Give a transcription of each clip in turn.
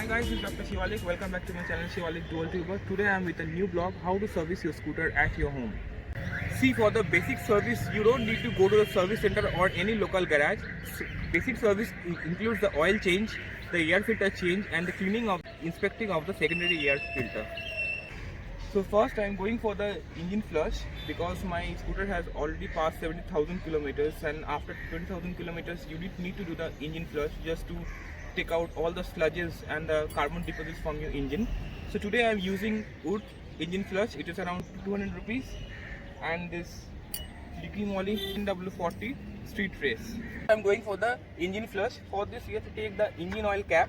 Hi guys, this is Dr. Shivalik. Welcome back to my channel Shivalik Dual Tuber. Today I am with a new blog, how to service your scooter at your home. See, for the basic service, you don't need to go to the service center or any local garage. Basic service includes the oil change, the air filter change and the cleaning of inspecting of the secondary air filter. So first I am going for the engine flush because my scooter has already passed 70,000 kilometers, and after 20,000 kilometers you need to do the engine flush just to take out all the sludges and the carbon deposits from your engine. So today I am using wood engine flush. It is around 200 rupees, and this Liqui Moly NW40 street race. I am going for the engine flush. For this you have to take the engine oil cap,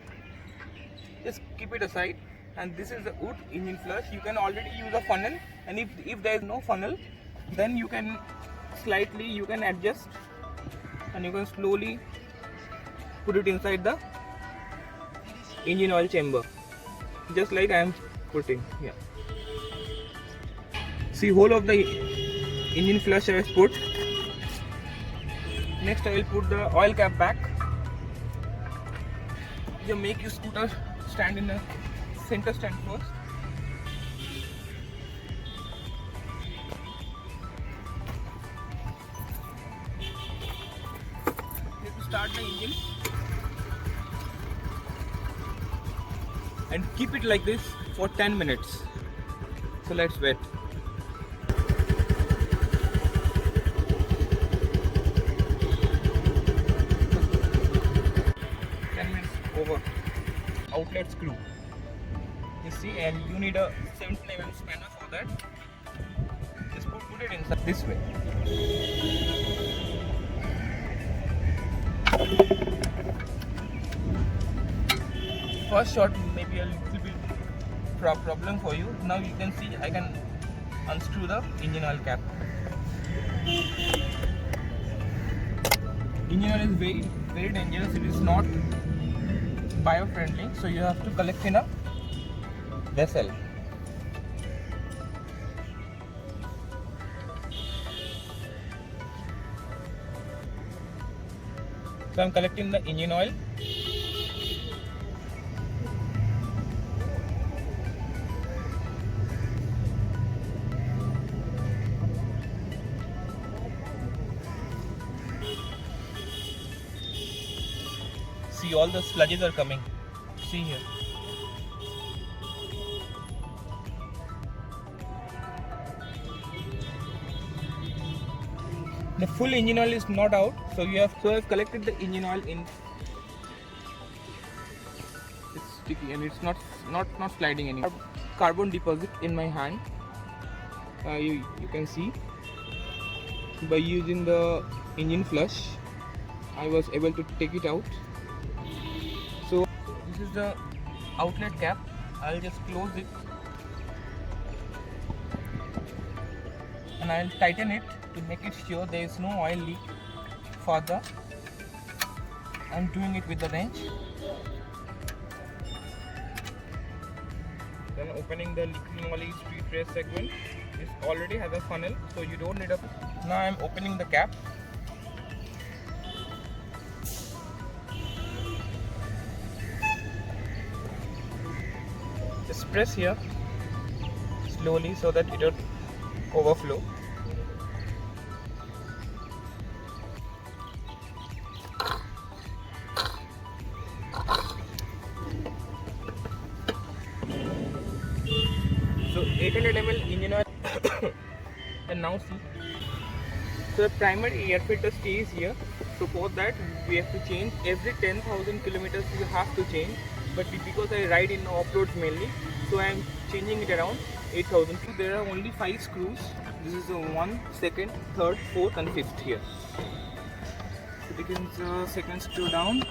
just keep it aside, and this is the wood engine flush. You can already use a funnel, and if there is no funnel, then you can adjust and you can slowly put it inside the engine oil chamber, just like I am putting here. See, whole of the engine flush I have put. Next I will put the oil cap back. You make your scooter stand in a center stand first. You have to start the engine and keep it like this for 10 minutes. So let's wait. 10 minutes over. Outlet screw. You see, and you need a 17 mm spanner for that. Just put it inside this way. First shot may be a little bit problem for you. Now you can see I can unscrew the engine oil cap. Engine oil is very dangerous. It is not bio-friendly, so you have to collect in a vessel. So I am collecting the engine oil. See, all the sludges are coming. See here. The full engine oil is not out, so I've collected the engine oil in. It's sticky and it's not sliding anymore. Carbon deposit in my hand. You can see by using the engine flush, I was able to take it out. So this is the outlet cap. I'll just close it and I'll tighten it to make it sure there is no oil leak further. I'm doing it with the wrench. Then opening the Liqui Moly street race segment. This already has a funnel, so you don't need a. Now I'm opening the cap. Just press here slowly so that it won't overflow. So 800 ml engine oil and now see. So the primary air filter stays here. So for that we have to change every 10,000 kilometers. You have to change, but because I ride in off-roads mainly, so I am changing it around 8,000. There are only 5 screws. This is the 1, 2nd, 3rd, 4th and 5th here. So taking the second screw down.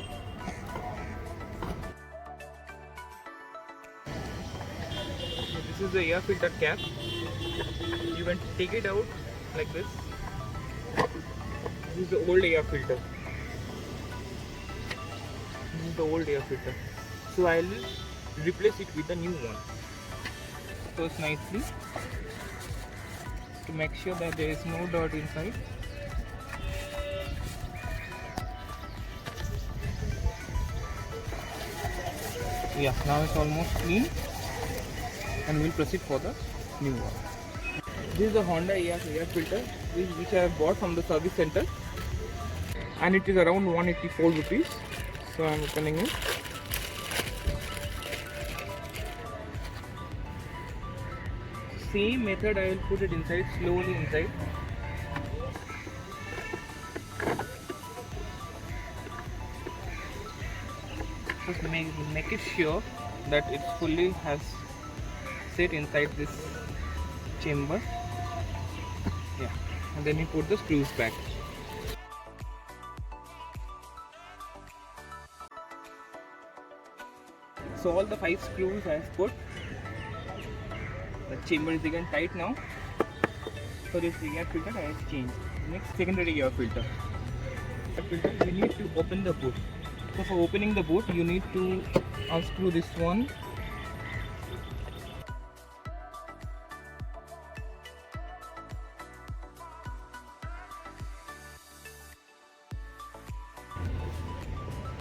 This is the air filter cap. You can take it out like this. This is the old air filter. This is the old air filter. So I will replace it with the new one. First nicely to make sure that there is no dirt inside. Yeah, now it's almost clean, and we'll proceed for the new one. This is the Honda air filter which I have bought from the service center, and it is around 184 rupees. So I'm opening it. Same method, I will put it inside, slowly inside. Just make it sure that it fully has sit inside this chamber. Yeah, and then you put the screws back. So all the 5 screws I have put. The chamber is again tight now. So this air filter I have changed. Next, secondary air filter. We need to open the boot. So for opening the boot, you need to unscrew this one.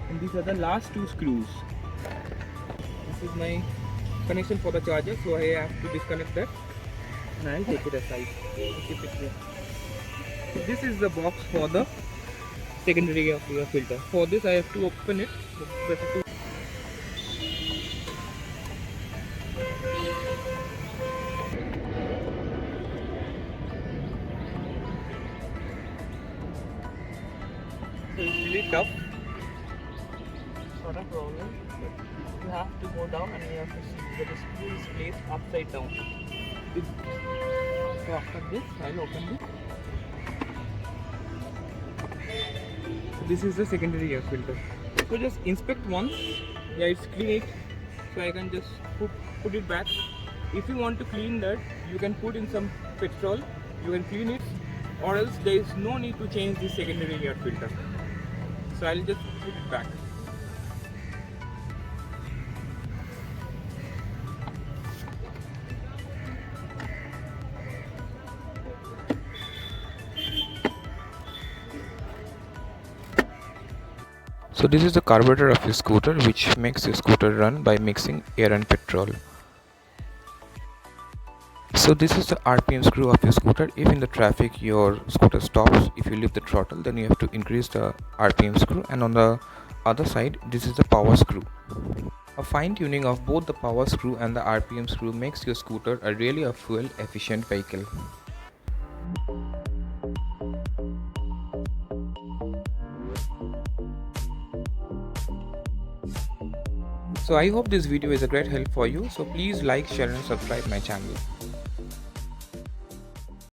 And these are the last 2 screws. This is my connection for the charger, so I have to disconnect that and I'll take it aside. Keep it here. So this is the box for the secondary air filter. For this I have to open it. So it's really tough. Not a problem. You have to go down and you have to see that the screw is placed upside down. So after this, I'll open this. So this is the secondary air filter. So just inspect once. Yeah, it's clean. So I can just put it back. If you want to clean that, you can put in some petrol. You can clean it, or else there is no need to change the secondary air filter. So I'll just put it back. So this is the carburetor of your scooter, which makes your scooter run by mixing air and petrol. So this is the RPM screw of your scooter. If in the traffic your scooter stops, if you leave the throttle, then you have to increase the RPM screw, and on the other side, this is the power screw. A fine tuning of both the power screw and the RPM screw makes your scooter a really fuel efficient vehicle. So I hope this video is a great help for you. So please like, share and subscribe my channel.